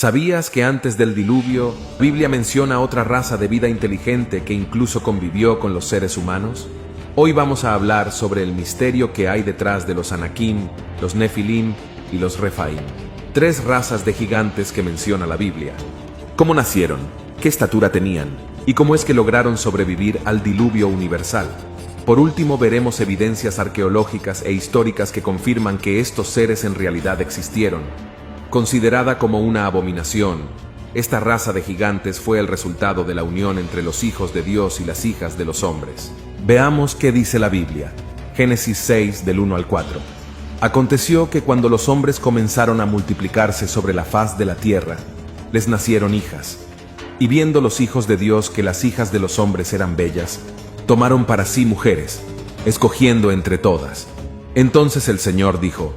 ¿Sabías que antes del diluvio, la Biblia menciona otra raza de vida inteligente que incluso convivió con los seres humanos? Hoy vamos a hablar sobre el misterio que hay detrás de los Anakim, los Nefilim y los Refaim. Tres razas de gigantes que menciona la Biblia. ¿Cómo nacieron? ¿Qué estatura tenían? ¿Y cómo es que lograron sobrevivir al diluvio universal? Por último, veremos evidencias arqueológicas e históricas que confirman que estos seres en realidad existieron. Considerada como una abominación, esta raza de gigantes fue el resultado de la unión entre los hijos de Dios y las hijas de los hombres. Veamos qué dice la Biblia. Génesis 6, del 1 al 4. Aconteció que cuando los hombres comenzaron a multiplicarse sobre la faz de la tierra, les nacieron hijas. Y viendo los hijos de Dios que las hijas de los hombres eran bellas, tomaron para sí mujeres, escogiendo entre todas. Entonces el Señor dijo: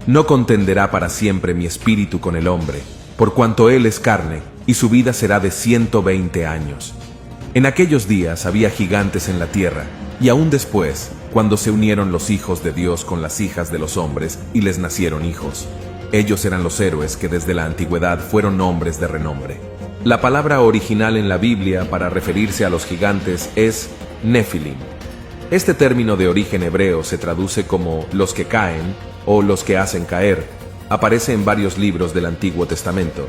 No contenderá para siempre mi espíritu con el hombre, por cuanto él es carne, y su vida será de 120 años. En aquellos días había gigantes en la tierra, y aún después, cuando se unieron los hijos de Dios con las hijas de los hombres, y les nacieron hijos. Ellos eran los héroes que desde la antigüedad fueron hombres de renombre. La palabra original en la Biblia para referirse a los gigantes es Nefilim. Este término de origen hebreo se traduce como los que caen o los que hacen caer. Aparece en varios libros del Antiguo Testamento.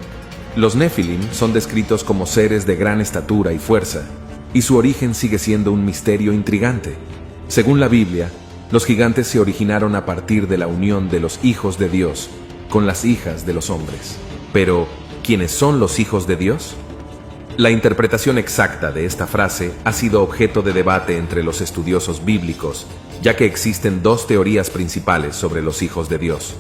Los Nefilim son descritos como seres de gran estatura y fuerza, y su origen sigue siendo un misterio intrigante. Según la Biblia, los gigantes se originaron a partir de la unión de los hijos de Dios con las hijas de los hombres. Pero, ¿quiénes son los hijos de Dios? La interpretación exacta de esta frase ha sido objeto de debate entre los estudiosos bíblicos, ya que existen dos teorías principales sobre los hijos de Dios.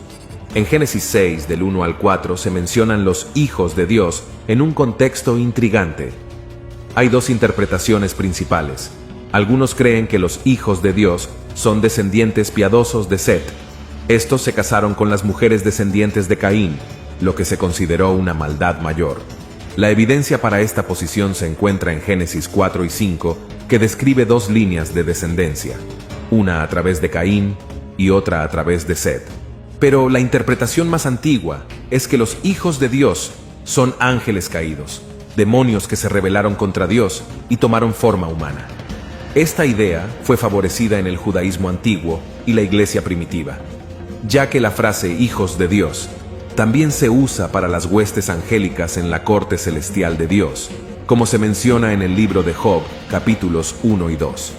En Génesis 6, del 1 al 4, se mencionan los hijos de Dios en un contexto intrigante. Hay dos interpretaciones principales. Algunos creen que los hijos de Dios son descendientes piadosos de Set. Estos se casaron con las mujeres descendientes de Caín, lo que se consideró una maldad mayor. La evidencia para esta posición se encuentra en Génesis 4 y 5, que describe dos líneas de descendencia, una a través de Caín y otra a través de Set. Pero la interpretación más antigua es que los hijos de Dios son ángeles caídos, demonios que se rebelaron contra Dios y tomaron forma humana. Esta idea fue favorecida en el judaísmo antiguo y la iglesia primitiva, ya que la frase hijos de Dios también se usa para las huestes angélicas en la corte celestial de Dios, como se menciona en el libro de Job, capítulos 1 y 2.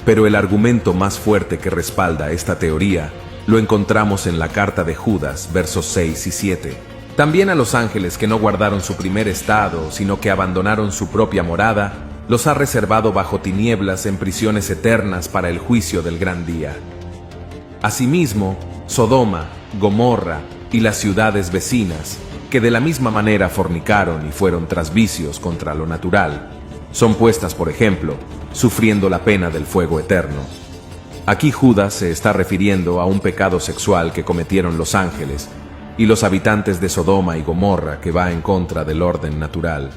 Pero el argumento más fuerte que respalda esta teoría lo encontramos en la carta de Judas, versos 6 y 7. También a los ángeles que no guardaron su primer estado, sino que abandonaron su propia morada, los ha reservado bajo tinieblas en prisiones eternas para el juicio del gran día. Asimismo, Sodoma, Gomorra y las ciudades vecinas, que de la misma manera fornicaron y fueron tras vicios contra lo natural, son puestas, por ejemplo, sufriendo la pena del fuego eterno. Aquí Judas se está refiriendo a un pecado sexual que cometieron los ángeles y los habitantes de Sodoma y Gomorra, que va en contra del orden natural.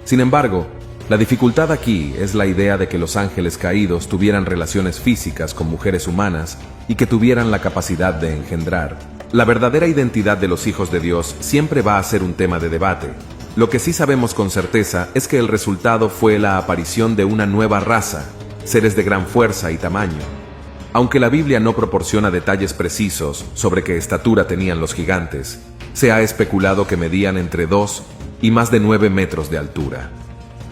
Sin embargo, la dificultad aquí es la idea de que los ángeles caídos tuvieran relaciones físicas con mujeres humanas y que tuvieran la capacidad de engendrar. La verdadera identidad de los hijos de Dios siempre va a ser un tema de debate. Lo que sí sabemos con certeza es que el resultado fue la aparición de una nueva raza, seres de gran fuerza y tamaño. Aunque la Biblia no proporciona detalles precisos sobre qué estatura tenían los gigantes, se ha especulado que medían entre 2 y más de 9 metros de altura.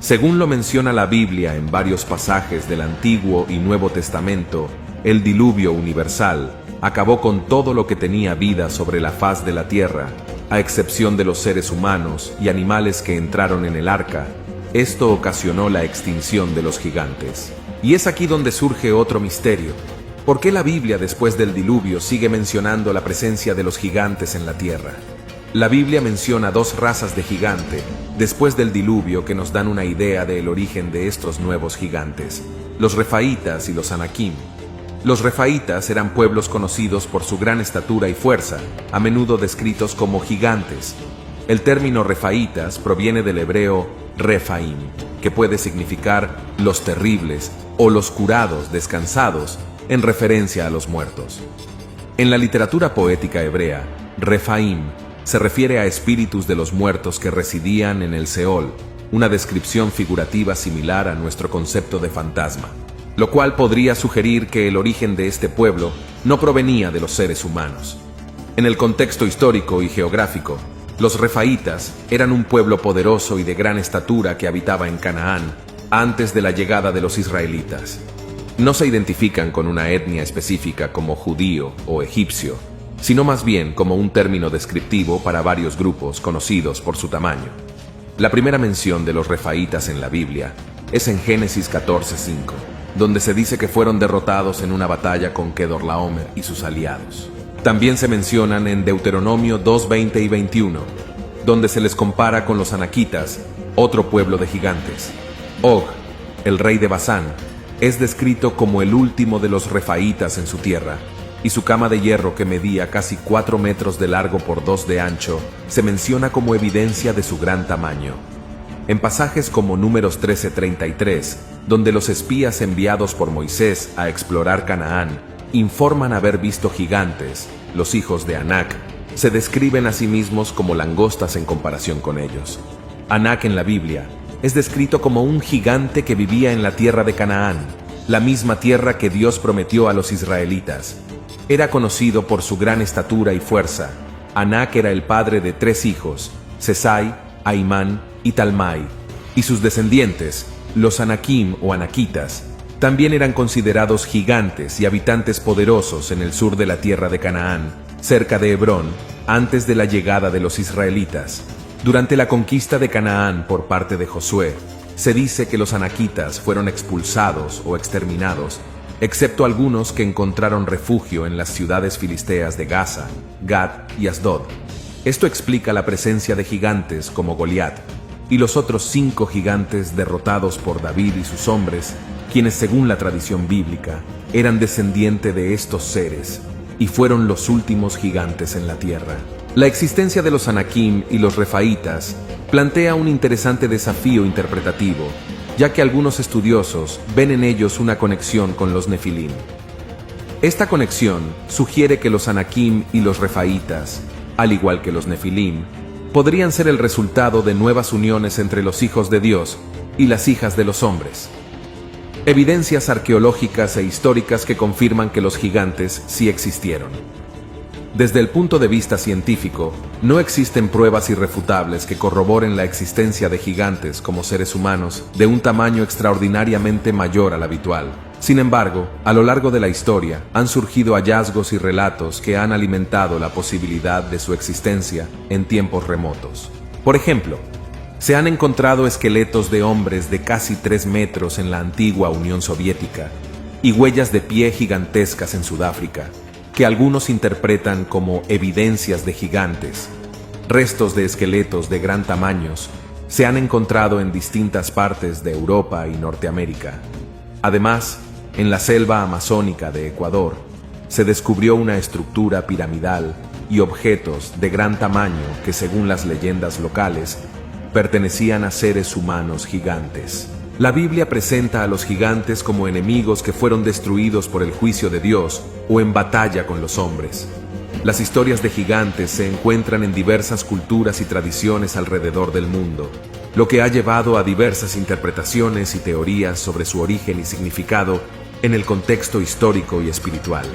Según lo menciona la Biblia en varios pasajes del Antiguo y Nuevo Testamento, el diluvio universal acabó con todo lo que tenía vida sobre la faz de la tierra, a excepción de los seres humanos y animales que entraron en el arca. Esto ocasionó la extinción de los gigantes. Y es aquí donde surge otro misterio. ¿Por qué la Biblia después del diluvio sigue mencionando la presencia de los gigantes en la tierra? La Biblia menciona dos razas de gigante después del diluvio que nos dan una idea del origen de estos nuevos gigantes, los Refaítas y los Anakim. Los Refaítas eran pueblos conocidos por su gran estatura y fuerza, a menudo descritos como gigantes. El término Refaítas proviene del hebreo Refaim, que puede significar los terribles o los curados, descansados, en referencia a los muertos. En la literatura poética hebrea, Refaim se refiere a espíritus de los muertos que residían en el Seol, una descripción figurativa similar a nuestro concepto de fantasma, lo cual podría sugerir que el origen de este pueblo no provenía de los seres humanos. En el contexto histórico y geográfico, los refaítas eran un pueblo poderoso y de gran estatura que habitaba en Canaán antes de la llegada de los israelitas. No se identifican con una etnia específica como judío o egipcio, sino más bien como un término descriptivo para varios grupos conocidos por su tamaño. La primera mención de los refaítas en la Biblia es en Génesis 14:5, donde se dice que fueron derrotados en una batalla con Kedorlaomer y sus aliados. También se mencionan en Deuteronomio 2:20 y 21, donde se les compara con los anaquitas, otro pueblo de gigantes. Og, el rey de Basán, es descrito como el último de los refaítas en su tierra, y su cama de hierro, que medía casi 4 metros de largo por 2 de ancho, se menciona como evidencia de su gran tamaño. En pasajes como Números 13:33, donde los espías enviados por Moisés a explorar Canaán informan haber visto gigantes, los hijos de Anac, se describen a sí mismos como langostas en comparación con ellos. Anac en la Biblia es descrito como un gigante que vivía en la tierra de Canaán, la misma tierra que Dios prometió a los israelitas. Era conocido por su gran estatura y fuerza. Anac era el padre de 3 hijos, Sesai, Aimán y Talmai, y sus descendientes, los Anakim o Anaquitas, también eran considerados gigantes y habitantes poderosos en el sur de la tierra de Canaán, cerca de Hebrón, antes de la llegada de los israelitas. Durante la conquista de Canaán por parte de Josué, se dice que los anaquitas fueron expulsados o exterminados, excepto algunos que encontraron refugio en las ciudades filisteas de Gaza, Gat y Asdod. Esto explica la presencia de gigantes como Goliat y los otros 5 gigantes derrotados por David y sus hombres, quienes según la tradición bíblica eran descendientes de estos seres y fueron los últimos gigantes en la tierra. La existencia de los Anakim y los refaítas plantea un interesante desafío interpretativo, ya que algunos estudiosos ven en ellos una conexión con los Nefilim. Esta conexión sugiere que los Anakim y los refaítas, al igual que los Nefilim, podrían ser el resultado de nuevas uniones entre los hijos de Dios y las hijas de los hombres. Evidencias arqueológicas e históricas que confirman que los gigantes sí existieron. Desde el punto de vista científico, no existen pruebas irrefutables que corroboren la existencia de gigantes como seres humanos de un tamaño extraordinariamente mayor al habitual. Sin embargo, a lo largo de la historia, han surgido hallazgos y relatos que han alimentado la posibilidad de su existencia en tiempos remotos. Por ejemplo, se han encontrado esqueletos de hombres de casi 3 metros en la antigua Unión Soviética y huellas de pie gigantescas en Sudáfrica, que algunos interpretan como evidencias de gigantes. Restos de esqueletos de gran tamaños se han encontrado en distintas partes de Europa y Norteamérica. Además, en la selva amazónica de Ecuador, se descubrió una estructura piramidal y objetos de gran tamaño que, según las leyendas locales, pertenecían a seres humanos gigantes. La Biblia presenta a los gigantes como enemigos que fueron destruidos por el juicio de Dios o en batalla con los hombres. Las historias de gigantes se encuentran en diversas culturas y tradiciones alrededor del mundo, lo que ha llevado a diversas interpretaciones y teorías sobre su origen y significado en el contexto histórico y espiritual.